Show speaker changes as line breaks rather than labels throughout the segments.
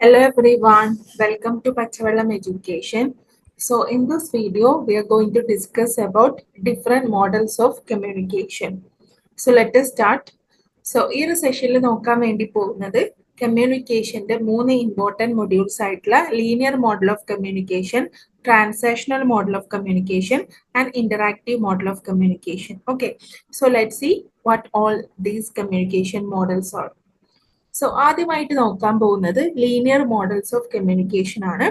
Hello everyone, welcome to Pachavallam Education. So in this video, we are going to discuss about different models of communication. So let us start. So ഈ ഒരു സെഷനിൽ നോക്കാൻ വേണ്ടി പോകുന്നത് കമ്മ്യൂണിക്കേഷന്റെ മൂന്ന് important modules ആയിട്ടുള്ള linear model of communication, transactional model of communication and interactive model of communication. Okay, so let see what all these communication models R. So ആദ്യമായിട്ട് നോക്കാൻ പോകുന്നത് ലീനിയർ മോഡൽസ് ഓഫ് കമ്മ്യൂണിക്കേഷൻ ആണ്.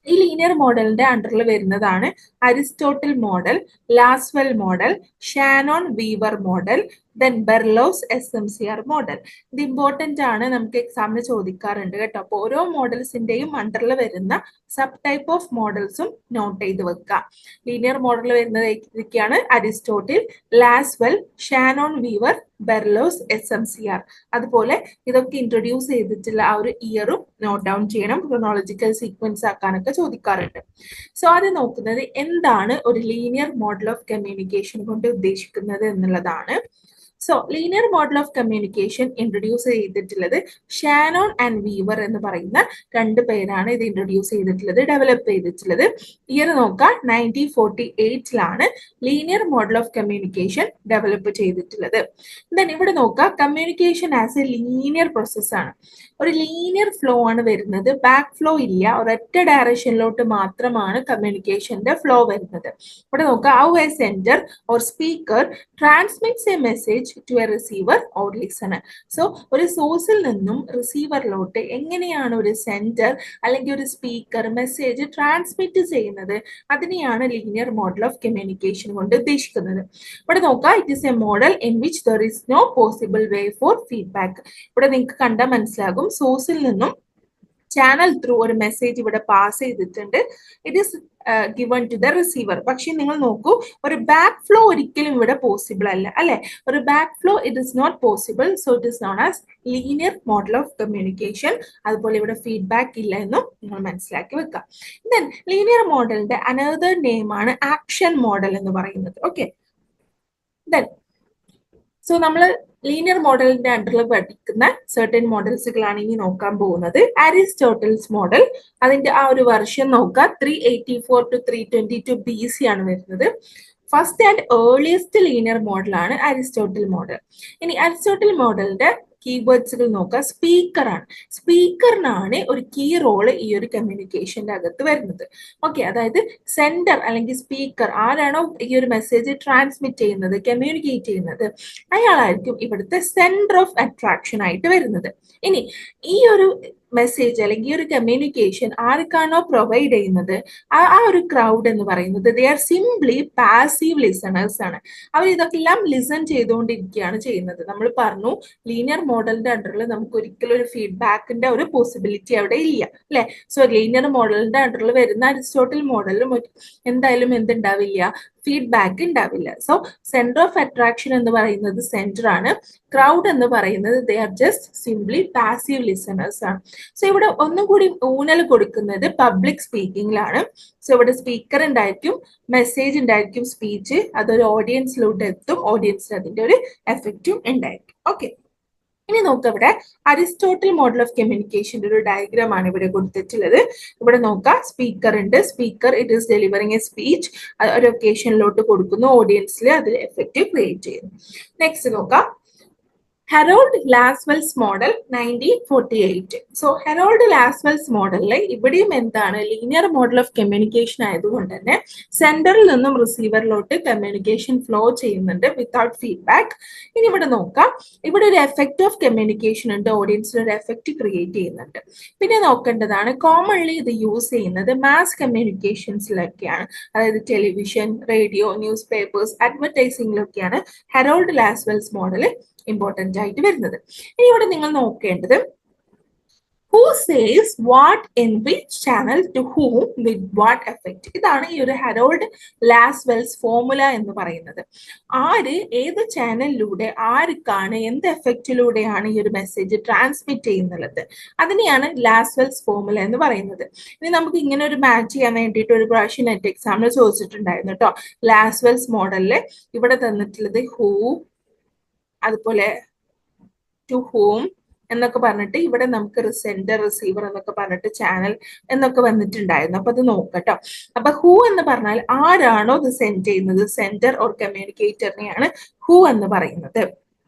ഈ ലീനിയർ മോഡലിന്റെ അണ്ടറിൽ വരുന്നതാണ് Aristotle model, Lasswell model, Shannon Weaver model, then Berlo's SMCR model. ഇത് important ആണ്, നമുക്ക് എക്സാമിന് ചോദിക്കാറുണ്ട് കേട്ടോ. അപ്പോൾ ഓരോ മോഡൽസിന്റെയും അണ്ടറിൽ വരുന്ന സബ് ടൈപ്പ് ഓഫ് മോഡൽസും നോട്ട് ചെയ്ത് വെക്കുക. ലീനിയർ മോഡൽ വരുന്നത് ഇതൊക്കെയാണ്: Aristotle, Lasswell, Shannon Weaver, Berlo's SMCR. അതുപോലെ ഇതൊക്കെ ഇൻട്രൊഡ്യൂസ് ചെയ്തിട്ടുള്ള ആ ഒരു ഇയറും നോട്ട് ഡൗൺ ചെയ്യണം, ക്രോണോളജിക്കൽ സീക്വൻസ് ആക്കാനൊക്കെ ചോദിക്കാറുണ്ട്. സോ ആദ്യം നോക്കുന്നത് എന്താണ് ഒരു ലീനിയർ മോഡൽ ഓഫ് കമ്മ്യൂണിക്കേഷൻ കൊണ്ട് ഉദ്ദേശിക്കുന്നത് എന്നുള്ളതാണ്. So linear model of communication introduce ചെയ്തിട്ടുള്ളത് ഷാനോൺ ആൻഡ് വീവർ എന്ന് പറയുന്ന രണ്ട് പേരാണ് ഇത് ഇൻട്രൊഡ്യൂസ് ചെയ്തിട്ടുള്ളത്, ഡെവലപ്പ് ചെയ്തിട്ടുള്ളത്. ഇയർ നോക്കാം, 1948 linear model of communication develop ചെയ്തിട്ടുള്ളത്. ദെൻ ഇവിടെ നോക്കാം, communication as A linear process ആണ്. ഒരു ലീനിയർ ഫ്ലോ ആണ് വരുന്നത്, ബാക്ക് ഫ്ലോ ഇല്ല, ഒരൊറ്റ ഡയറക്ഷനിലോട്ട് മാത്രമാണ് കമ്മ്യൂണിക്കേഷന്റെ ഫ്ലോ വരുന്നത്. ഇവിടെ നോക്കാം, how a sender or speaker transmits a message to a receiver or listener. So ഒരു സോഴ്സിൽ നിന്നും റിസീവറിലോട്ട് എങ്ങനെയാണ് ഒരു സെൻഡർ അല്ലെങ്കിൽ ഒരു സ്പീക്കർ മെസ്സേജ് ട്രാൻസ്മിറ്റ് ചെയ്യുന്നത്, അതിനെയാണ് ലീനിയർ മോഡൽ ഓഫ് കമ്മ്യൂണിക്കേഷൻ കൊണ്ട് ഉദ്ദേശിക്കുന്നത്. ഇവിടെ നോക്കാം, it is a model in which there is no possible way for feedback. ഇവിടെ നിങ്ങൾക്ക് കണ്ടാൽ മനസ്സിലാകും, സോഴ്സിൽ നിന്നും ചാനൽ ത്രൂ ഒരു മെസ്സേജ് ഇവിടെ പാസ് ചെയ്തിട്ടുണ്ട്, it is given to the receiver. പക്ഷെ നിങ്ങൾ നോക്കൂ, ഒരു ബാക്ക് ഫ്ലോ ഒരിക്കലും ഇവിടെ പോസിബിൾ അല്ല, അല്ലെ? ഒരു back flow it is not possible. So it is known as linear model of communication. അതുപോലെ ഇവിടെ ഫീഡ്ബാക്ക് ഇല്ല എന്നും നിങ്ങൾ മനസ്സിലാക്കി വെക്കുക. ദെൻ ലീനിയർ മോഡലിന്റെ അനദർ നെയിം ആണ് ആക്ഷൻ മോഡൽ എന്ന് പറയുന്നത്. ഓക്കെ, ദെൻ സോ നമ്മൾ ലീനിയർ മോഡലിന്റെ അണ്ടറിൽ പഠിക്കുന്ന സർട്ടൻ മോഡൽസുകളാണ് ഇനി നോക്കാൻ പോകുന്നത്. അരിസ്റ്റോട്ടിൽസ് മോഡൽ, അതിന്റെ ആ ഒരു വർഷം നോക്കാം, 384 to 322 BC ആണ് വരുന്നത്. ഫസ്റ്റ് ആൻഡ് ഏർലിയസ്റ്റ് ലീനിയർ മോഡലാണ് അരിസ്റ്റോട്ടിൽ മോഡൽ. ഇനി അരിസ്റ്റോട്ടിൽ മോഡലിന്റെ കീവേഡ്സുകൾ നോക്കുക, സ്പീക്കർ ആണ്. സ്പീക്കറിനാണ് ഒരു കീ റോള് ഈ ഒരു കമ്മ്യൂണിക്കേഷന്റെ അകത്ത് വരുന്നത്. ഓക്കെ, അതായത് സെൻഡർ അല്ലെങ്കിൽ സ്പീക്കർ ആരാണോ ഈ ഒരു മെസ്സേജ് ട്രാൻസ്മിറ്റ് ചെയ്യുന്നത്, കമ്മ്യൂണിക്കേറ്റ് ചെയ്യുന്നത്, അയാളായിരിക്കും ഇവിടുത്തെ സെന്റർ ഓഫ് അട്രാക്ഷൻ ആയിട്ട് വരുന്നത്. ഇനി ഈ ഒരു മെസ്സേജ് അല്ലെങ്കിൽ ഈ ഒരു കമ്മ്യൂണിക്കേഷൻ ആർക്കാണോ പ്രൊവൈഡ് ചെയ്യുന്നത്, ആ ഒരു ക്രൗഡ് എന്ന് പറയുന്നത് they are simply passive listeners ആണ്. അവർ ഇതൊക്കെല്ലാം ലിസൺ ചെയ്തുകൊണ്ടിരിക്കുകയാണ് ചെയ്യുന്നത്. നമ്മൾ പറഞ്ഞു, ലീനിയർ മോഡലിന്റെ അണ്ടറിൽ നമുക്ക് ഒരിക്കലും ഒരു ഫീഡ്ബാക്കിന്റെ ഒരു പോസിബിലിറ്റി അവിടെ ഇല്ല, അല്ലെ? സോ ലീനിയർ മോഡലിന്റെ അണ്ടറിൽ വരുന്ന അരിസ്റ്റോട്ടിൽ മോഡലിലും എന്തായാലും എന്തുണ്ടാവില്ല, ഫീഡ്ബാക്ക് ഉണ്ടാവില്ല. സോ സെന്റർ ഓഫ് അട്രാക്ഷൻ എന്ന് പറയുന്നത് സെന്റർ ആണ്, ക്രൗഡ് എന്ന് പറയുന്നത് they are just simply passive listeners ആണ്. സോ ഇവിടെ ഒന്നും കൂടി ഊന്നൽ കൊടുക്കുന്നത് പബ്ലിക് സ്പീക്കിംഗിലാണ്. സോ ഇവിടെ സ്പീക്കർ ഉണ്ടായിരിക്കും, മെസ്സേജ് ഉണ്ടായിരിക്കും, സ്പീച്ച് അതൊരു ഓഡിയൻസിലോട്ട് എത്തും, ഓഡിയൻസിന് അതിന്റെ ഒരു എഫക്റ്റും ഉണ്ടായിരിക്കും. ഓക്കെ, ഇനി നോക്കാം, ഇവിടെ അരിസ്റ്റോട്ടിൽ മോഡൽ ഓഫ് കമ്മ്യൂണിക്കേഷന്റെ ഒരു ഡയഗ്രാം ആണ് ഇവിടെ കൊടുത്തിട്ടുള്ളത്. ഇവിടെ നോക്കാം, സ്പീക്കർ ഉണ്ട്, speaker it is delivering A speech, ഒരു ഒക്കേഷനിലോട്ട് കൊടുക്കുന്നു, ഓഡിയൻസിൽ അതിൽ എഫക്റ്റ് ക്രിയേറ്റ് ചെയ്യുന്നു. നെക്സ്റ്റ് നോക്കാം, Herald Lasswell's model 1948. So Herald ലാസ്വെൽസ് മോഡലിൽ ഇവിടെയും എന്താണ്, ലീനിയർ മോഡൽ ഓഫ് കമ്മ്യൂണിക്കേഷൻ ആയതുകൊണ്ട് തന്നെ സെന്ററിൽ നിന്നും റിസീവറിലോട്ട് കമ്മ്യൂണിക്കേഷൻ ഫ്ലോ ചെയ്യുന്നുണ്ട് വിത്തൗട്ട് ഫീഡ്ബാക്ക്. ഇനി ഇവിടെ നോക്കാം, ഇവിടെ ഒരു എഫക്റ്റ് ഓഫ് കമ്മ്യൂണിക്കേഷൻ ഉണ്ട്, ഓഡിയൻസിൽ ഒരു എഫക്റ്റ് ക്രിയേറ്റ് ചെയ്യുന്നുണ്ട്. പിന്നെ നോക്കേണ്ടതാണ്, കോമൺലി ഇത് യൂസ് ചെയ്യുന്നത് മാസ് കമ്മ്യൂണിക്കേഷൻസിലൊക്കെയാണ്, അതായത് ടെലിവിഷൻ, റേഡിയോ, ന്യൂസ് പേപ്പേഴ്സ്, അഡ്വർടൈസിംഗിലൊക്കെയാണ് ഹെറോൾഡ് ലാസ്വെൽസ് മോഡൽ ഇമ്പോർട്ടന്റ് ആയിട്ട് വരുന്നത്. ഇനി ഇവിടെ നിങ്ങൾ നോക്കേണ്ടത്, who says what in which channel to whom with what effect. ഇതാണ് ഈ ഒരു ഹെറോൾഡ് ലാസ്വെൽസ് ഫോർമുല എന്ന് പറയുന്നത്. ആര് ഏത് ചാനലിലൂടെ ആർക്കാണ് എന്ത് എഫക്റ്റിലൂടെയാണ് ഈ ഒരു മെസ്സേജ് ട്രാൻസ്മിറ്റ് ചെയ്യുന്നത്, അതിനെയാണ് ലാസ്വെൽസ് ഫോർമുല എന്ന് പറയുന്നത്. ഇനി നമുക്ക് ഇങ്ങനെ ഒരു മാച്ച് ചെയ്യാൻ വേണ്ടിയിട്ട് ഒരു പ്രാവശ്യം നെറ്റ് എക്സാമിന് ചോദിച്ചിട്ടുണ്ടായിരുന്നു കേട്ടോ. ലാസ്വെൽസ് മോഡലില് ഇവിടെ തന്നിട്ടുള്ളത് ഹൂ, അതുപോലെ ടു ഹൂം, എന്നൊക്കെ പറഞ്ഞിട്ട് ഇവിടെ നമുക്ക് സെൻഡർ റിസീവർ എന്നൊക്കെ പറഞ്ഞിട്ട് ചാനൽ എന്നൊക്കെ വന്നിട്ടുണ്ടായിരുന്നു. അപ്പൊ അത് നോക്കട്ടോ. അപ്പൊ ഹൂ എന്ന് പറഞ്ഞാൽ ആരാണോ ഇത് സെൻഡ് ചെയ്യുന്നത്, സെൻഡർ ഓർ കമ്മ്യൂണിക്കേറ്ററിനെയാണ് ഹൂ എന്ന് പറയുന്നത്.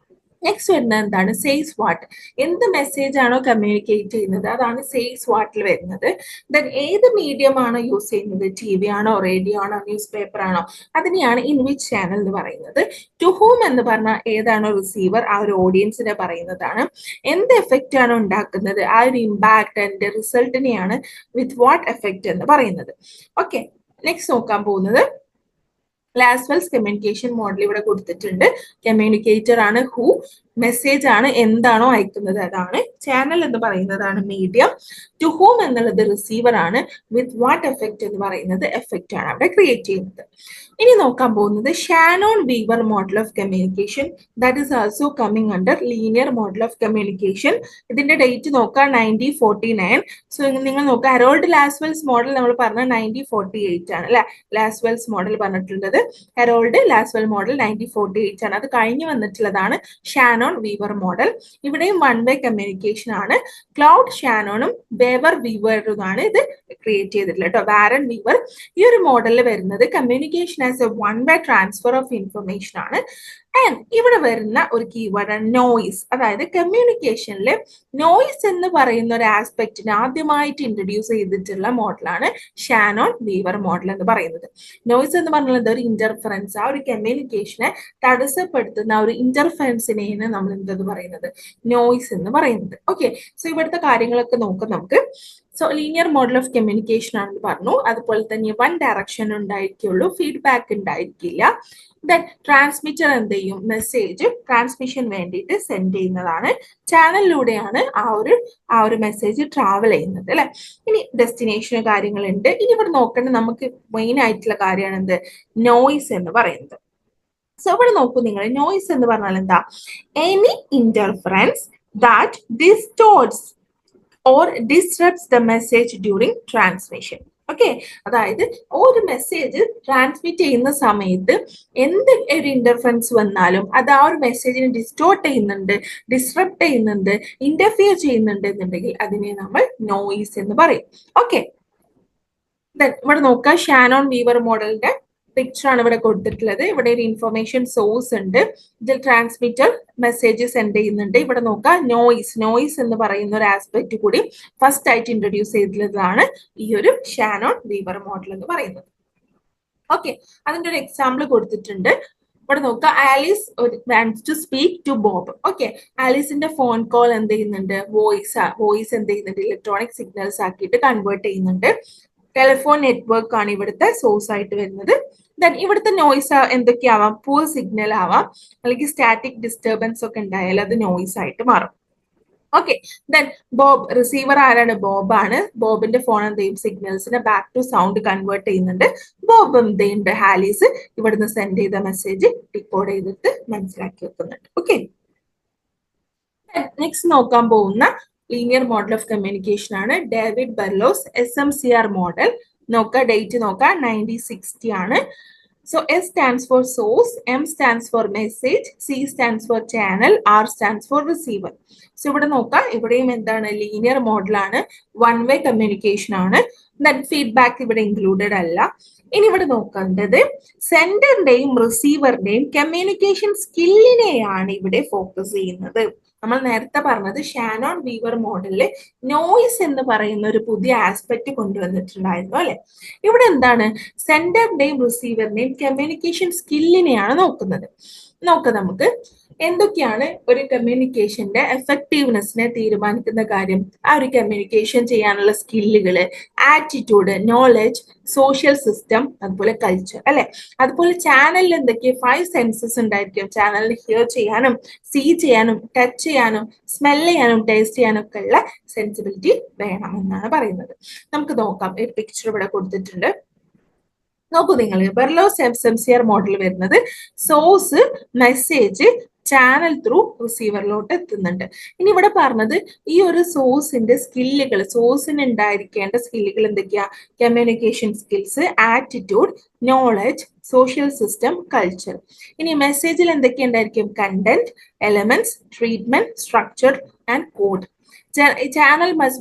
നെക്സ്റ്റ് വരുന്നത് എന്താണ്? Says what. എന്ത് മെസ്സേജ് ആണോ കമ്മ്യൂണിക്കേറ്റ് ചെയ്യുന്നത് അതാണ് സേസ് വാട്ടിൽ വരുന്നത്. ദെൻ ഏത് മീഡിയം ആണോ യൂസ് ചെയ്യുന്നത്, ടി വി ആണോ, റേഡിയോ ആണോ, ന്യൂസ് പേപ്പർ ആണോ, അതിനെയാണ് ഇൻ വിച്ച് ചാനൽ എന്ന് പറയുന്നത്. ടു ഹൂം എന്ന് പറഞ്ഞാൽ ഏതാണോ റിസീവർ ആ ഒരു ഓഡിയൻസിനെ പറയുന്നതാണ്. എന്ത് എഫക്റ്റ് ആണോ ഉണ്ടാക്കുന്നത് ആ ഒരു ഇമ്പാക്ട് ആൻഡ് റിസൾട്ടിനെയാണ് വിത്ത് വാട്ട് എഫക്റ്റ് എന്ന് പറയുന്നത്. ഓക്കെ, നെക്സ്റ്റ് നോക്കാൻ പോകുന്നത് ലാസ്വെൽസ് കമ്മ്യൂണിക്കേഷൻ മോഡൽ ഇവിടെ കൊടുത്തിട്ടുണ്ട്. കമ്മ്യൂണിക്കേറ്റർ ആണ് ഹൂ, മെസ്സേജ് ആണ് എന്താണോ അയക്കുന്നത് അതാണ്, ചാനൽ എന്ന് പറയുന്നതാണ് മീഡിയം, ടു ഹൂം എന്നുള്ളത് റിസീവർ ആണ്, വിത്ത് വാട്ട് എഫക്റ്റ് എന്ന് പറയുന്നത് എഫക്റ്റ് ആണ് അവിടെ ക്രിയേറ്റ് ചെയ്യുന്നത്. ഇനി നോക്കാൻ പോകുന്നത് Shannon Weaver model of communication, that is also coming under linear model of communication. ഇതിന്റെ ഡേറ്റ് നോക്കാം 1949. സോ നിങ്ങൾ നോക്കുക, ഹെറോൾഡ് ലാസ്വെൽസ് മോഡൽ നമ്മൾ പറഞ്ഞ 1948 ആണ് അല്ലെ. ലാസ്വെൽസ് മോഡൽ പറഞ്ഞിട്ടുള്ളത് ഹെറോൾഡ് ലാസ്വെൽ മോഡൽ 1948 ആണ്. അത് കഴിഞ്ഞ് വന്നിട്ടുള്ളതാണ് ഷാനോൺ വീവർ മോഡൽ. ഇവിടെയും വൺ വേ കമ്മ്യൂണിക്കേഷൻ ആണ്. ക്ലൗഡ് ഷാനോണും വേവർ വീവറുമാണ് ഇത് ക്രിയേറ്റ് ചെയ്തിട്ടുള്ളത് കേട്ടോ. വാരൻ വീവർ ഈ ഒരു മോഡലിൽ വരുന്നത് communication as A one way transfer of information ആണ്. ആൻഡ് ഇവിടെ വരുന്ന ഒരു കീവേഡ് നോയിസ്, അതായത് കമ്മ്യൂണിക്കേഷനിൽ നോയിസ് എന്ന് പറയുന്ന ഒരു ആസ്പെക്റ്റിനെ ആദ്യമായിട്ട് ഇൻട്രൊഡ്യൂസ് ചെയ്തിട്ടുള്ള മോഡലാണ് ഷാനോൺ വീവർ മോഡൽ എന്ന് പറയുന്നത്. നോയിസ് എന്ന് പറഞ്ഞാൽ ഒരു ഇന്റർഫറൻസ്, ആ ഒരു കമ്മ്യൂണിക്കേഷനെ തടസ്സപ്പെടുത്തുന്ന ഒരു ഇന്റർഫറൻസിനെയാണ് നമ്മൾ എന്തെന്ന് പറയുന്നത്, നോയിസ് എന്ന് പറയുന്നത്. ഓക്കെ, സോ ഇവിടുത്തെ കാര്യങ്ങളൊക്കെ നോക്കാം നമുക്ക്. So linear model of communication ആണെന്ന് പറഞ്ഞു. അതുപോലെ തന്നെ വൺ ഡയറക്ഷൻ ഉണ്ടായിരിക്കുള്ളൂ, ഫീഡ്ബാക്ക് ഉണ്ടായിരിക്കില്ല. ദെൻ ട്രാൻസ്മിറ്റർ എന്ത് ചെയ്യും, മെസ്സേജ് ട്രാൻസ്മിഷൻ വേണ്ടിയിട്ട് സെൻഡ് ചെയ്യുന്നതാണ്. ചാനലിലൂടെയാണ് ആ ഒരു മെസ്സേജ് ട്രാവൽ ചെയ്യുന്നത് അല്ലെ. ഇനി ഡെസ്റ്റിനേഷൻ കാര്യങ്ങളുണ്ട്. ഇനി ഇവിടെ നോക്കേണ്ട നമുക്ക് മെയിൻ ആയിട്ടുള്ള കാര്യമാണ് എന്ത്, നോയിസ് എന്ന് പറയുന്നത്. സോ ഇവിടെ നോക്കൂ നിങ്ങൾ, നോയിസ് എന്ന് പറഞ്ഞാൽ എന്താ, any interference that distorts or disrupts the message during transmission. Okay, അതായത് ഒരു മെസ്സേജ് ട്രാൻസ്മിറ്റ് ചെയ്യുന്ന സമയത്ത് എന്ത് ഒരു ഇന്റർഫറൻസ് വന്നാലും അത് ആ ഒരു മെസ്സേജിനെ ഡിസ്റ്റോർട്ട് ചെയ്യുന്നുണ്ട്, ഡിസ്റപ്റ്റ് ചെയ്യുന്നുണ്ട്, ഇന്റർഫിയർ ചെയ്യുന്നുണ്ട് എന്നുണ്ടെങ്കിൽ അതിനെ നമ്മൾ നോയിസ് എന്ന് പറയും. ഓക്കെ, ഇവിടെ നോക്കുക, ഷാനോൺ വീവർ മോഡലിന്റെ പിക്ചർ ആണ് ഇവിടെ കൊടുത്തിട്ടുള്ളത്. ഇവിടെ ഒരു ഇൻഫർമേഷൻ സോഴ്സ് ഉണ്ട്, ഇതിൽ ട്രാൻസ്മിറ്റർ മെസ്സേജ് സെൻഡ് ചെയ്യുന്നുണ്ട്. ഇവിടെ നോക്കുക, നോയിസ് എന്ന് പറയുന്ന ഒരു ആസ്പെക്ട് കൂടി ഫസ്റ്റ് ആയിട്ട് ഇൻട്രൊഡ്യൂസ് ചെയ്തിട്ടുള്ളതാണ് ഈ ഒരു ഷാനോൺ വീവർ മോഡൽ എന്ന് പറയുന്നത്. ഓക്കെ, അതിന്റെ ഒരു എക്സാമ്പിൾ കൊടുത്തിട്ടുണ്ട്. ഇവിടെ നോക്കുക, Alice wants to speak to Bob. Okay, ആലീസിന്റെ ഫോൺ കോൾ എന്ത് ചെയ്യുന്നുണ്ട്, വോയിസ് എന്ത് ചെയ്യുന്നുണ്ട്, ഇലക്ട്രോണിക് സിഗ്നൽസ് ആക്കിയിട്ട് കൺവേർട്ട് ചെയ്യുന്നുണ്ട്. ടെലിഫോൺ നെറ്റ്വർക്ക് ആണ് ഇവിടുത്തെ സോഴ്സ് ആയിട്ട് വരുന്നത്. ദെൻ ഇവിടുത്തെ നോയിസ് എന്തൊക്കെയാവാം, പൂർ സിഗ്നൽ ആവാം, അല്ലെങ്കിൽ സ്റ്റാറ്റിക് ഡിസ്റ്റർബൻസ് ഒക്കെ ഉണ്ടായാൽ അത് നോയിസ് ആയിട്ട് മാറും. ഓക്കെ, ദെൻ ബോബ്, റിസീവർ ആരാണ്, ബോബ് ആണ്. ബോബിന്റെ ഫോൺ എന്ത് ചെയ്യും, സിഗ്നൽസിനെ ബാക്ക് ടു സൗണ്ട് കൺവേർട്ട് ചെയ്യുന്നുണ്ട്. ബോബ് എന്ത് ചെയ്യുന്നുണ്ട്, ഹാലീസ് ഇവിടുന്ന് സെൻഡ് ചെയ്ത മെസ്സേജ് ഡിക്കോഡ് ചെയ്തിട്ട് മനസ്സിലാക്കി വെക്കുന്നുണ്ട്. ഓക്കെ, നെക്സ്റ്റ് നോക്കാൻ പോകുന്ന ലീനിയർ മോഡൽ ഓഫ് കമ്മ്യൂണിക്കേഷൻ ആണ് ഡേവിഡ് ബെർലോസ് SMCR മോഡൽ. നോക്കുക, ഡേറ്റ് നോക്കുക 1960 ആണ്. So S stands for source, M stands for message, C stands for channel, R stands for receiver. So ഇവിടെ നോക്കാം, ഇവിടെയും എന്താണ്, ലീനിയർ മോഡലാണ്, വൺ വേ കമ്മ്യൂണിക്കേഷൻ ആണ്. ദെൻ ഫീഡ്ബാക്ക് ഇവിടെ ഇൻക്ലൂഡഡ് അല്ല. ഇനി ഇവിടെ നോക്കേണ്ടത് സെൻഡറിന്റെയും റിസീവറിന്റെയും കമ്മ്യൂണിക്കേഷൻ സ്കില്ലിനെയാണ് ഇവിടെ ഫോക്കസ് ചെയ്യുന്നത്. നമ്മൾ നേരത്തെ പറഞ്ഞത് ഷാനോൺ വീവർ മോഡലില് നോയിസ് എന്ന് പറയുന്ന ഒരു പുതിയ ആസ്പെക്ട് കൊണ്ടുവന്നിട്ടുണ്ടായിരുന്നു അല്ലെ. ഇവിടെ എന്താണ്, സെൻഡറിന്റെയും റിസീവറിന്റെയും കമ്മ്യൂണിക്കേഷൻ സ്കില്ലിനെയാണ് നോക്കുന്നത്. നോക്കാം നമുക്ക് എന്തൊക്കെയാണ് ഒരു കമ്മ്യൂണിക്കേഷന്റെ എഫക്റ്റീവ്നെസ്സിനെ തീരുമാനിക്കുന്ന കാര്യം. ആ ഒരു കമ്മ്യൂണിക്കേഷൻ ചെയ്യാനുള്ള സ്കില്ലുകള്, ആറ്റിറ്റ്യൂഡ്, നോളജ്, സോഷ്യൽ സിസ്റ്റം, അതുപോലെ കൾച്ചർ അല്ലെ. അതുപോലെ ചാനലിൽ എന്തൊക്കെയാ 5 സെൻസസ് ഉണ്ടായിരിക്കും. ചാനലിൽ ഹിയർ ചെയ്യാനും, സീ ചെയ്യാനും, ടച്ച് ചെയ്യാനും, സ്മെൽ ചെയ്യാനും, ടേസ്റ്റ് ചെയ്യാനും ഒക്കെ ഉള്ള സെൻസിബിലിറ്റി വേണം എന്നാണ് പറയുന്നത്. നമുക്ക് നോക്കാം, ഒരു പിക്ചർ ഇവിടെ കൊടുത്തിട്ടുണ്ട്. നോക്കൂ നിങ്ങൾ, ബെർലോസ് SMCR മോഡൽ വരുന്നത് സോഴ്സ്, മെസ്സേജ്, ചാനൽ ത്രൂ റിസീവറിലോട്ട് എത്തുന്നുണ്ട്. ഇനി ഇവിടെ പറഞ്ഞത് ഈ ഒരു സോഴ്സിന്റെ സ്കില്ലുകൾ, സോഴ്സിന് ഉണ്ടായിരിക്കേണ്ട സ്കില്ലുകൾ എന്തൊക്കെയാ, communication skills, attitude, knowledge, social system, culture. ഇനി മെസ്സേജിൽ എന്തൊക്കെ ഉണ്ടായിരിക്കും? Content, elements, treatment, structure and code. Channel must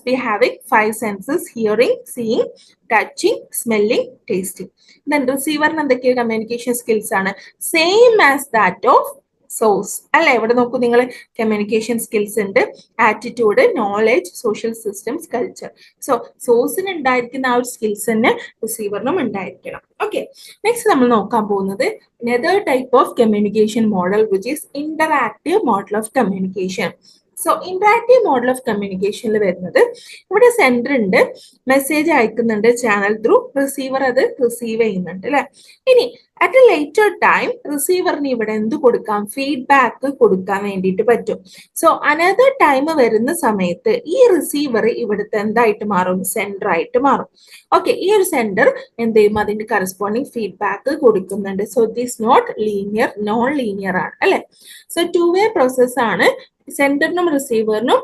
be having five senses: hearing, seeing, touching, smelling, tasting. Then receiver എന്തൊക്കെ കമ്മ്യൂണിക്കേഷൻ സ്കിൽസ് ആണ്? Same as that of swords അല്ലെ. ഇവിടെ നോക്കൂ നിങ്ങൾ, കമ്മ്യൂണിക്കേഷൻ സ്കിൽസ് ഉണ്ട്, attitude, knowledge, social systems, culture. So സോഴ്സിന് ഉണ്ടായിരിക്കുന്ന ആ ഒരു സ്കിൽസ് തന്നെ റിസീവറിനും ഉണ്ടായിരിക്കണം. ഓക്കെ, നെക്സ്റ്റ് നമ്മൾ നോക്കാൻ പോകുന്നത് another type of communication model which is interactive model of communication. So interactive model of കമ്മ്യൂണിക്കേഷനിൽ വരുന്നത്, ഇവിടെ സെൻഡർ ഉണ്ട്, മെസ്സേജ് അയക്കുന്നുണ്ട് ചാനൽ ത്രൂ, റിസീവർ അത് റിസീവ് ചെയ്യുന്നുണ്ട് അല്ലെ. ഇനി അറ്റ് എ ലേറ്റർ ടൈം റിസീവറിന് ഇവിടെ എന്ത് കൊടുക്കാം? ഫീഡ്ബാക്ക് കൊടുക്കാൻ വേണ്ടിയിട്ട് പറ്റും. സോ അനദർ ടൈം വരുന്ന സമയത്ത് ഈ റിസീവർ ഇവിടുത്തെ എന്തായിട്ട് മാറും? സെൻഡർ ആയിട്ട് മാറും. ഓക്കെ, ഈ ഒരു സെൻഡർ എന്ത് ചെയ്യും? അതിന്റെ കറസ്പോണ്ടിങ് ഫീഡ്ബാക്ക് കൊടുക്കുന്നുണ്ട്. So this not linear, non linear ആണ് അല്ലെ. സോ ടു വേ പ്രോസസ് ആണ്. സെൻഡറിനും റിസീവറിനും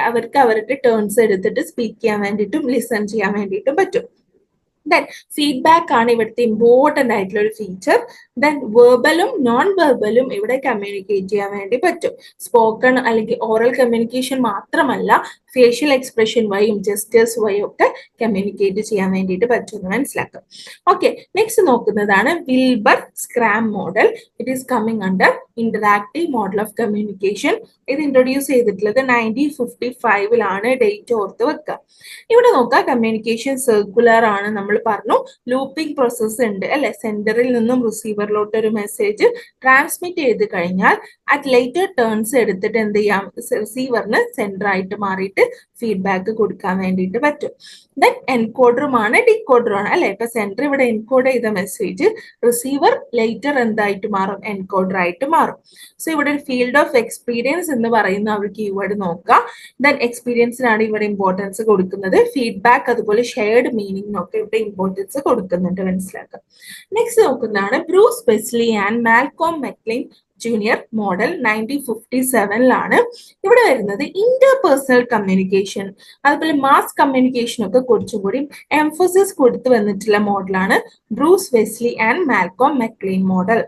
അവർക്ക് അവരുടെ ടേൺസ് എടുത്തിട്ട് സ്പീക്ക് ചെയ്യാൻ വേണ്ടിയിട്ടും ലിസൺ ചെയ്യാൻ വേണ്ടിയിട്ടും പറ്റും. ദെൻ ഫീഡ്ബാക്ക് ആണ് ഇവിടുത്തെ ഇമ്പോർട്ടൻ്റ് ആയിട്ടുള്ള ഒരു ഫീച്ചർ. ദെൻ വെർബലും നോൺ വെർബലും ഇവിടെ കമ്മ്യൂണിക്കേറ്റ് ചെയ്യാൻ വേണ്ടി പറ്റും. സ്പോക്കൺ അല്ലെങ്കിൽ ഓറൽ കമ്മ്യൂണിക്കേഷൻ മാത്രമല്ല, ഫേഷ്യൽ എക്സ്പ്രഷൻ വഴിയും ജസ്റ്റേഴ്സ് വഴിയും ഒക്കെ കമ്മ്യൂണിക്കേറ്റ് ചെയ്യാൻ വേണ്ടിയിട്ട് പറ്റുമെന്ന് മനസ്സിലാക്കാം. ഓക്കെ, നെക്സ്റ്റ് നോക്കുന്നതാണ് Wilbur Scram model. It is coming under interactive model of communication. ഇത് ഇൻട്രൊഡ്യൂസ് ചെയ്തിട്ടുള്ളത് 1955 ഡേറ്റ് ഓർത്ത് വെക്കുക. ഇവിടെ നോക്കുക, കമ്മ്യൂണിക്കേഷൻ സർക്കുലർ ആണ്. നമ്മൾ പറഞ്ഞു ലൂപ്പിംഗ് പ്രോസസ് ഉണ്ട് അല്ലെ. സെൻഡറിൽ നിന്നും റിസീവറിലോട്ട് ഒരു മെസ്സേജ് ട്രാൻസ്മിറ്റ് ചെയ്ത് കഴിഞ്ഞാൽ അറ്റ് ലേറ്റർ ടേൺസ് എടുത്തിട്ട് എന്ത് ചെയ്യാം? റിസീവറിന് സെൻഡർ ആയിട്ട് മാറിയിട്ട് ഫീഡ്ബാക്ക് കൊടുക്കാൻ വേണ്ടിയിട്ട് പറ്റും. ദെൻ എൻകോഡറുമാണ് ഡിക്കോഡറുമാണ് അല്ലെ. ഇപ്പൊ സെൻഡർ ഇവിടെ എൻകോഡ് ചെയ്ത മെസ്സേജ് റിസീവർ ലേറ്റർ എന്തായിട്ട് മാറും? എൻകോഡർ ആയിട്ട് മാറും. സോ ഇവിടെ ഒരു ഫീൽഡ് ഓഫ് എക്സ്പീരിയൻസ് എന്ന് പറയുന്ന ഒരു കീവേഡ് നോക്കുക. ദെൻ എക്സ്പീരിയൻസിനാണ് ഇവിടെ ഇമ്പോർട്ടൻസ് കൊടുക്കുന്നത്. ഫീഡ്ബാക്ക് അതുപോലെ ഷെയർഡ് മീനിങ്ങിനൊക്കെ ഇവിടെ ഇമ്പോർട്ടൻസ് കൊടുക്കുന്നുണ്ട്, മനസ്സിലാക്കുക. നെക്സ്റ്റ് നോക്കുന്നതാണ് Bruce Westley and Malcolm McLean junior model. 1957 ഇവിടെ വരുന്നത് ഇന്റർപേഴ്സണൽ കമ്മ്യൂണിക്കേഷൻ അതുപോലെ മാസ് കമ്മ്യൂണിക്കേഷൻ ഒക്കെ കുറച്ചുകൂടി എംഫസിസ് കൊടുത്തു വന്നിട്ടുള്ള മോഡലാണ് Bruce Westley and Malcolm McLean model.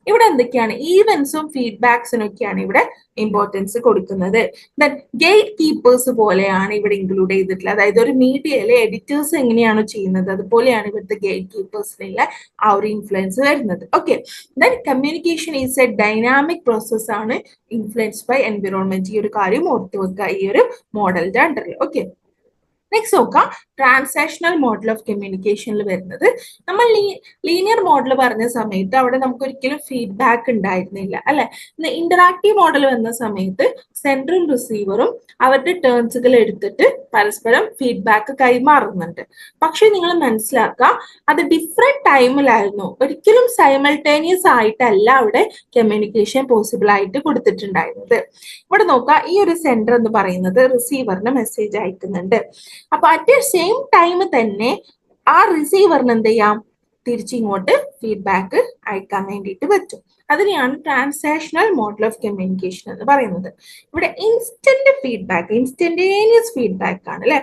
ഇവിടെ എന്തൊക്കെയാണ്? ഈവൻസും ഫീഡ്ബാക്സിനും ഒക്കെയാണ് ഇവിടെ ഇമ്പോർട്ടൻസ് കൊടുക്കുന്നത്. ദെൻ ഗേറ്റ് കീപ്പേഴ്സ് പോലെയാണ് ഇവിടെ ഇൻക്ലൂഡ് ചെയ്തിട്ടുള്ളത്. അതായത് ഒരു മീഡിയയിലെ എഡിറ്റേഴ്സ് എങ്ങനെയാണോ ചെയ്യുന്നത് അതുപോലെയാണ് ഇവിടുത്തെ ഗേറ്റ് കീപ്പേഴ്സിനുള്ള ആ ഒരു ഇൻഫ്ലുവൻസ് വരുന്നത്. Okay, then communication is A dynamic process ആണ്, ഇൻഫ്ലുവൻസ്ഡ് ബൈ എൻവിറോൺമെന്റ്. ഈ ഒരു കാര്യം ഓർത്തു വെക്കുക ഈ ഒരു മോഡലിന്റെ അണ്ടറിൽ. ഓക്കെ, നെക്സ്റ്റ് നോക്കാം ട്രാൻസാക്ഷണൽ മോഡൽ ഓഫ് കമ്മ്യൂണിക്കേഷനിൽ വരുന്നത്. നമ്മൾ ലീനിയർ മോഡൽ പറഞ്ഞ സമയത്ത് അവിടെ നമുക്ക് ഒരിക്കലും ഫീഡ്ബാക്ക് ഉണ്ടായിരുന്നില്ല അല്ലെ. ഇന്ററാക്റ്റീവ് മോഡൽ വന്ന സമയത്ത് സെൻഡറും റിസീവറും അവരുടെ ടേൺസുകൾ എടുത്തിട്ട് പരസ്പരം ഫീഡ്ബാക്ക് കൈമാറുന്നുണ്ട്. പക്ഷെ നിങ്ങൾ മനസ്സിലാക്കുക, അത് ഡിഫറെന്റ് ടൈമിലായിരുന്നു. ഒരിക്കലും സൈമൾട്ടേനിയസ് ആയിട്ടല്ല അവിടെ കമ്മ്യൂണിക്കേഷൻ പോസിബിൾ ആയിട്ട് കൊടുത്തിട്ടുണ്ടായിരുന്നത്. ഇവിടെ നോക്കുക, ഈ ഒരു സെൻഡർ എന്ന് പറയുന്നത് റിസീവറിന് മെസ്സേജ് അയക്കുന്നുണ്ട്. അപ്പൊ അറ്റ് സെയിം ടൈം തന്നെ ആ റിസീവറിന് എന്ത് ചെയ്യാം? തിരിച്ചിങ്ങോട്ട് ഫീഡ്ബാക്ക് അയക്കാൻ വേണ്ടിയിട്ട് പറ്റും. അതിനെയാണ് ട്രാൻസാക്ഷണൽ മോഡൽ ഓഫ് കമ്മ്യൂണിക്കേഷൻ എന്ന് പറയുന്നത്. ഇവിടെ ഇൻസ്റ്റന്റ് ഫീഡ്ബാക്ക്, ഇൻസ്റ്റന്റേനിയസ് ഫീഡ്ബാക്ക് ആണ് അല്ലെ.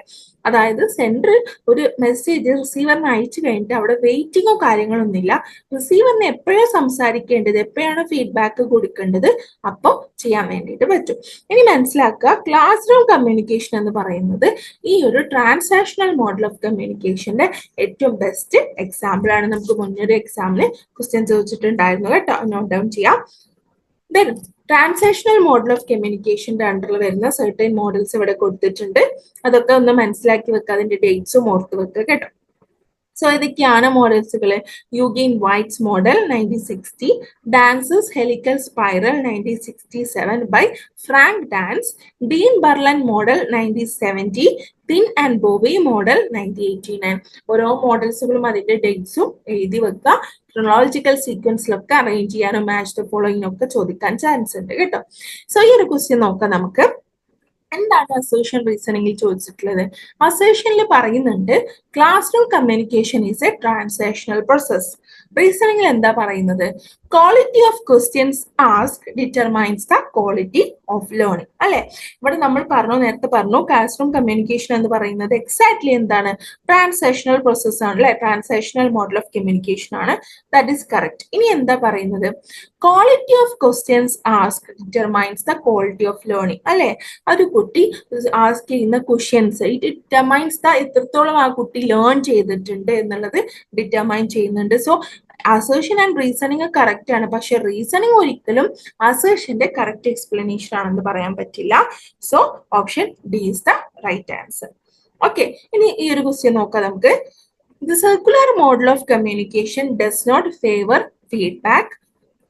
അതായത് സെൻഡർ ഒരു മെസ്സേജ് റിസീവറിന് അയച്ചു കഴിഞ്ഞിട്ട് അവിടെ വെയിറ്റിങ്ങോ കാര്യങ്ങളൊന്നുമില്ല. റിസീവറിന് എപ്പോഴാണ് സംസാരിക്കേണ്ടത്, എപ്പോഴാണ് ഫീഡ്ബാക്ക് കൊടുക്കേണ്ടത്, അപ്പോൾ ചെയ്യാൻ വേണ്ടിയിട്ട് പറ്റും. ഇനി മനസ്സിലാക്കുക, ക്ലാസ് റൂം കമ്മ്യൂണിക്കേഷൻ എന്ന് പറയുന്നത് ഈ ഒരു ട്രാൻസാക്ഷണൽ മോഡൽ ഓഫ് കമ്മ്യൂണിക്കേഷന്റെ ഏറ്റവും ബെസ്റ്റ് എക്സാമ്പിൾ ആണ്. നമുക്ക് മുന്നൊരു എക്സാമിന് ക്വസ്റ്റ്യൻ ചോദിച്ചിട്ടുണ്ടായിരുന്നു കേട്ടോ, നോട്ട് ഡൗൺ ചെയ്യാം. ദെൻ ട്രാൻസാക്ഷണൽ മോഡൽ ഓഫ് കമ്മ്യൂണിക്കേഷന്റെ അണ്ടറിൽ വരുന്ന സർട്ടൻ മോഡൽസ് ഇവിടെ കൊടുത്തിട്ടുണ്ട്. അതൊക്കെ ഒന്ന് മനസ്സിലാക്കി വെക്കുക, അതിന്റെ ഡേറ്റ്സും ഓർത്ത് വെക്കുക കേട്ടോ. സോ ഇതൊക്കെയാണ് മോഡൽസുകൾ. Eugene White's model 1960, Dance's helical spiral 1967 by Frank Dance, Dean Barnlund model 1970, thin and Bobby model 1989. ഓരോ മോഡൽസുകളും അതിന്റെ ഡേറ്റ്സും എഴുതി വെക്കുക. ക്രോണോളജിക്കൽ സീക്വൻസിലൊക്കെ അറേഞ്ച് ചെയ്യാനും മാച്ച് ദ ഫോളോയിങ് ഒക്കെ ചോദിക്കാൻ ചാൻസ് ഉണ്ട് കേട്ടോ. സോ ഈ ഒരു ക്വസ്റ്റ്യൻ നോക്കാം നമുക്ക്. എന്താണ് അസേർഷൻ റീസണിങ്ങിൽ ചോദിച്ചിട്ടുള്ളത്? അസേർഷനിൽ പറയുന്നുണ്ട് classroom communication is a transactional process. റീസണിങ്ങിൽ എന്താ പറയുന്നത്? Quality of questions ask determines the quality of learning അല്ലെ. ഇവിടെ നമ്മൾ നേരത്തെ പറഞ്ഞു ക്ലാസ് റൂം കമ്മ്യൂണിക്കേഷൻ എന്ന് പറയുന്നത് എക്സാക്ട്ലി എന്താണ്? ട്രാൻസാക്ഷണൽ പ്രോസസ് ആണ് അല്ലെ, ട്രാൻസാക്ഷണൽ മോഡൽ ഓഫ് കമ്മ്യൂണിക്കേഷൻ ആണ്. That is correct. ഇനി എന്താ പറയുന്നത്? Quality of questions ask determines the quality of learning അല്ലെ. ഒരു കുട്ടി ആസ്ക് ചെയ്യുന്ന ക്വസ്റ്റ്യൻസ് ഇറ്റ് ഡിറ്റർമൈൻസ് ദ എത്രത്തോളം ആ കുട്ടി ലേൺ ചെയ്തിട്ടുണ്ട് എന്നുള്ളത് ഡിറ്റർമൈൻ ചെയ്യുന്നുണ്ട്. So assertion and reasoning correct ആണ്, പക്ഷെ റീസണിങ് ഒരിക്കലും അസേർഷന്റെ കറക്റ്റ് എക്സ്പ്ലനേഷൻ ആണെന്ന് പറയാൻ പറ്റില്ല. So option D is the right answer. Okay, ഇനി ഈ ഒരു ക്വസ്റ്റ്യൻ നോക്കാം നമുക്ക്. The circular model of communication does not favour feedback.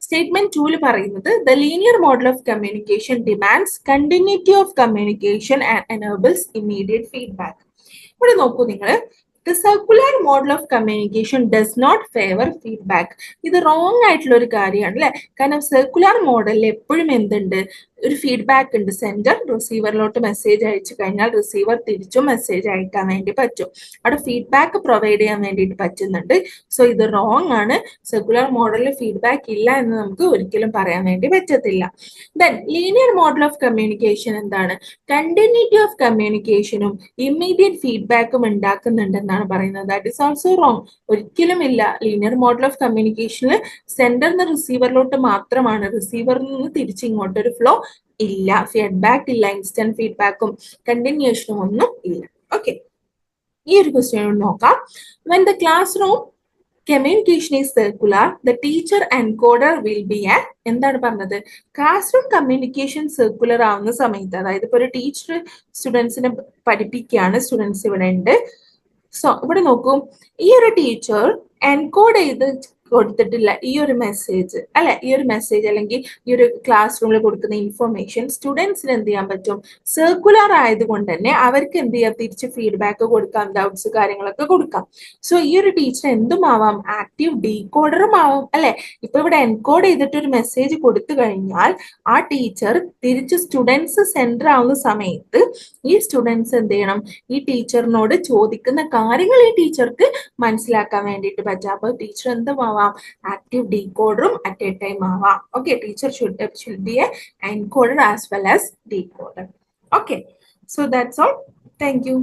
Statement 2 പറയുന്നത് the linear model of communication demands continuity of communication and enables immediate feedback. ഇവിടെ നോക്കൂ നിങ്ങൾ, the circular model of communication does not favour feedback. ഇത് wrong ആയിട്ടുള്ള ഒരു കാര്യമാണ് അല്ലെ. കാരണം സർക്കുലർ മോഡലിൽ എപ്പോഴും എന്തുണ്ട്? ഒരു ഫീഡ്ബാക്ക് ഉണ്ട്. സെൻഡർ റിസീവറിലോട്ട് മെസ്സേജ് അയച്ചു കഴിഞ്ഞാൽ റിസീവർ തിരിച്ചും മെസ്സേജ് അയക്കാൻ വേണ്ടി പറ്റും. അവിടെ ഫീഡ്ബാക്ക് പ്രൊവൈഡ് ചെയ്യാൻ വേണ്ടിയിട്ട് പറ്റുന്നുണ്ട്. സോ ഇത് റോങ് ആണ്. സർക്കുലർ മോഡലിൽ ഫീഡ്ബാക്ക് ഇല്ല എന്ന് നമുക്ക് ഒരിക്കലും പറയാൻ വേണ്ടി പറ്റത്തില്ല. Then linear model of communication എന്താണ്? കണ്ടിന്യൂറ്റി ഓഫ് കമ്മ്യൂണിക്കേഷനും ഇമ്മീഡിയറ്റ് ഫീഡ്ബാക്കും ഉണ്ടാക്കുന്നുണ്ടെന്നാണ് പറയുന്നത്. That is also wrong. ഒരിക്കലും ഇല്ല. ലീനിയർ മോഡൽ ഓഫ് കമ്മ്യൂണിക്കേഷനിൽ സെൻഡറിന്ന് റിസീവറിലോട്ട് മാത്രമാണ്, റിസീവറിൽ നിന്ന് തിരിച്ചിങ്ങോട്ട് ഒരു ഫ്ലോ ഇല്ല. ഫീഡ്ബാക്ക് ഇല്ല, ഇൻസ്റ്റന്റ് ഫീഡ്ബാക്കും കണ്ടിന്യൂഷനും ഒന്നും ഇല്ല. ഓക്കെ, ഈ ഒരു ക്വസ്റ്റ്യൻ നോക്കാം. when the classroom communication is circular, the teacher encoder will be a എന്താണ് പറഞ്ഞത്? ക്ലാസ് റൂം കമ്മ്യൂണിക്കേഷൻ സർക്കുലർ ആവുന്ന സമയത്ത്, അതായത് ഇപ്പൊ ഒരു ടീച്ചർ സ്റ്റുഡൻസിനെ പഠിപ്പിക്കുകയാണ്, സ്റ്റുഡൻസ് ഇവിടെ ഉണ്ട്. സോ ഇവിടെ നോക്കൂ, ഈ ഒരു ടീച്ചർ എൻകോഡ് ചെയ്ത് കൊടുത്തിട്ടില്ല ഈ ഒരു മെസ്സേജ് അല്ലെ. ഈ ഒരു മെസ്സേജ് അല്ലെങ്കിൽ ഈ ഒരു ക്ലാസ് റൂമിൽ കൊടുക്കുന്ന ഇൻഫർമേഷൻ സ്റ്റുഡൻസിന് എന്ത് ചെയ്യാൻ പറ്റും? സർക്കുലർ ആയതുകൊണ്ട് തന്നെ അവർക്ക് എന്ത് ചെയ്യാം? തിരിച്ച് ഫീഡ്ബാക്ക് കൊടുക്കാം, ഡൗട്ട്സ് കാര്യങ്ങളൊക്കെ കൊടുക്കാം. സോ ഈ ഒരു ടീച്ചർ എന്തും ആവാം, ആക്റ്റീവ് ഡീകോഡറും ആവാം അല്ലെ. ഇപ്പൊ ഇവിടെ എൻകോഡ് ചെയ്തിട്ട് ഒരു മെസ്സേജ് കൊടുത്തു കഴിഞ്ഞാൽ ആ ടീച്ചർ തിരിച്ച് സ്റ്റുഡൻസ് സെന്റർ ആവുന്ന സമയത്ത് ഈ സ്റ്റുഡൻസ് എന്ത് ചെയ്യണം? ഈ ടീച്ചറിനോട് ചോദിക്കുന്ന കാര്യങ്ങൾ ഈ ടീച്ചർക്ക് മനസ്സിലാക്കാൻ വേണ്ടിയിട്ട് പറ്റും. അപ്പൊ ടീച്ചർ എന്തും active decoder at a time. Okay, teacher should be a encoder as well as decoder. Okay, so that's all. Thank you.